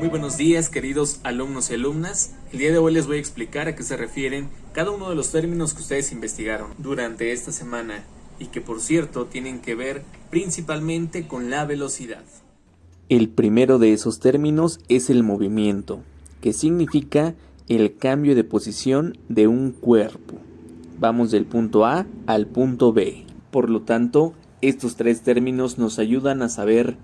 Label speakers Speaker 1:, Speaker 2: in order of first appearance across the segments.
Speaker 1: Muy buenos días, queridos alumnos y alumnas. El día de hoy les voy a explicar a qué se refieren cada uno de los términos que ustedes investigaron durante esta semana y que, por cierto, tienen que ver principalmente con la velocidad.
Speaker 2: El primero de esos términos es el movimiento, que significa el cambio de posición de un cuerpo. Vamos del punto A al punto B. Por lo tanto, estos tres términos nos ayudan a saber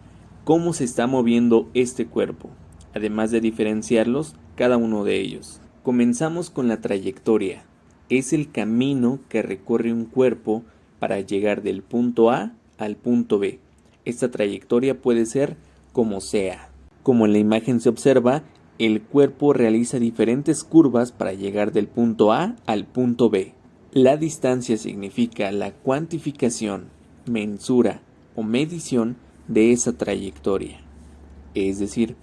Speaker 2: cómo se está moviendo este cuerpo, además de diferenciarlos cada uno de ellos. Comenzamos con la trayectoria. Es el camino que recorre un cuerpo para llegar del punto A al punto B. Esta trayectoria puede ser como sea. Como en la imagen se observa, el cuerpo realiza diferentes curvas para llegar del punto A al punto B. La distancia significa la cuantificación, mensura o medición de esa trayectoria. Es decir,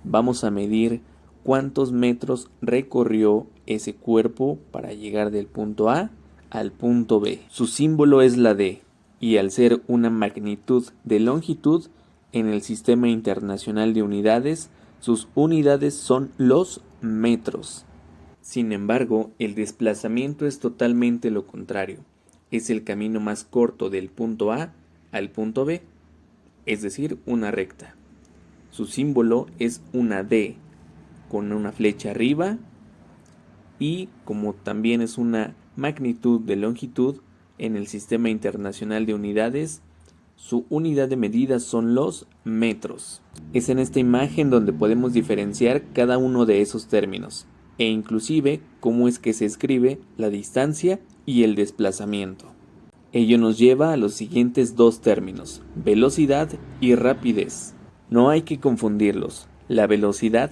Speaker 2: vamos a medir cuántos metros recorrió ese cuerpo para llegar del punto A al punto B. Su símbolo es la D, y al ser una magnitud de longitud, en el Sistema Internacional de Unidades, sus unidades son los metros. Sin embargo, el desplazamiento es totalmente lo contrario. Es el camino más corto del punto A al punto B, es decir, una recta. Su símbolo es una D, con una flecha arriba, y como también es una magnitud de longitud, en el Sistema Internacional de Unidades, su unidad de medida son los metros. Es en esta imagen donde podemos diferenciar cada uno de esos términos, e inclusive cómo es que se escribe la distancia y el desplazamiento. Ello nos lleva a los siguientes dos términos, velocidad y rapidez. No hay que confundirlos. La velocidad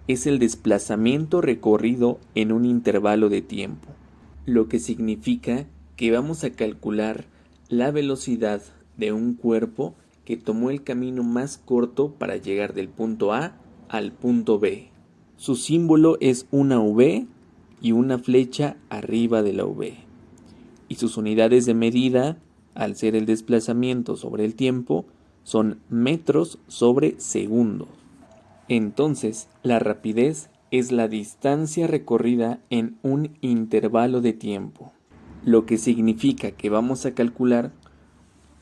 Speaker 2: es el desplazamiento recorrido en un intervalo de tiempo, lo que significa que vamos a calcular la velocidad de un cuerpo que tomó el camino más corto para llegar del punto A al punto B. Su símbolo es una V y una flecha arriba de la V. Y sus unidades de medida, al ser el desplazamiento sobre el tiempo, son metros sobre segundo. Entonces, la rapidez es la distancia recorrida en un intervalo de tiempo, lo que significa que vamos a calcular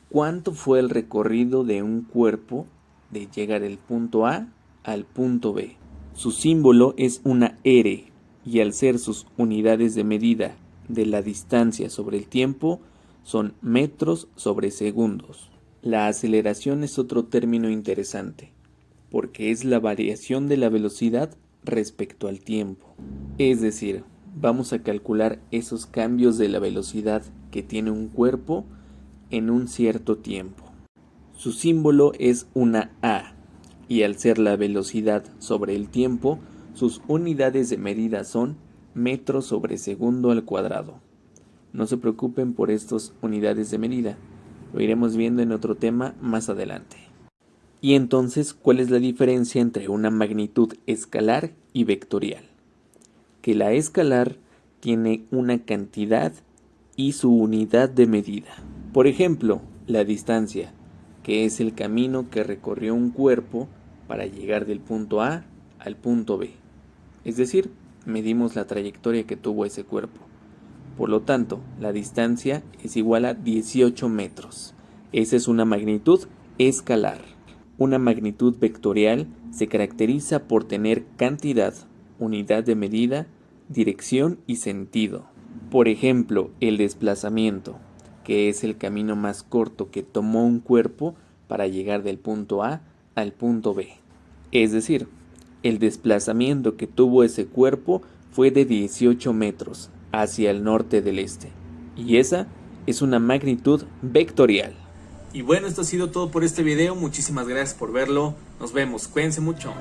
Speaker 2: cuánto fue el recorrido de un cuerpo de llegar del punto A al punto B. Su símbolo es una R, y al ser sus unidades de medida de la distancia sobre el tiempo, son metros sobre segundos. La aceleración es otro término interesante, porque es la variación de la velocidad respecto al tiempo. Es decir, vamos a calcular esos cambios de la velocidad que tiene un cuerpo en un cierto tiempo. Su símbolo es una A, y al ser la velocidad sobre el tiempo, sus unidades de medida son metros sobre segundo al cuadrado. No se preocupen por estas unidades de medida, lo iremos viendo en otro tema más adelante. Y entonces, ¿cuál es la diferencia entre una magnitud escalar y vectorial? Que la escalar tiene una cantidad y su unidad de medida. Por ejemplo, la distancia, que es el camino que recorrió un cuerpo para llegar del punto A al punto B. Es decir, medimos la trayectoria que tuvo ese cuerpo. Por lo tanto, la distancia es igual a 18 metros. Esa es una magnitud escalar. Una magnitud vectorial se caracteriza por tener cantidad, unidad de medida, dirección y sentido. Por ejemplo, el desplazamiento, que es el camino más corto que tomó un cuerpo para llegar del punto A al punto B. Es decir, el desplazamiento que tuvo ese cuerpo fue de 18 metros hacia el norte del este. Y esa es una magnitud vectorial.
Speaker 1: Y bueno, esto ha sido todo por este video. Muchísimas gracias por verlo. Nos vemos. Cuídense mucho.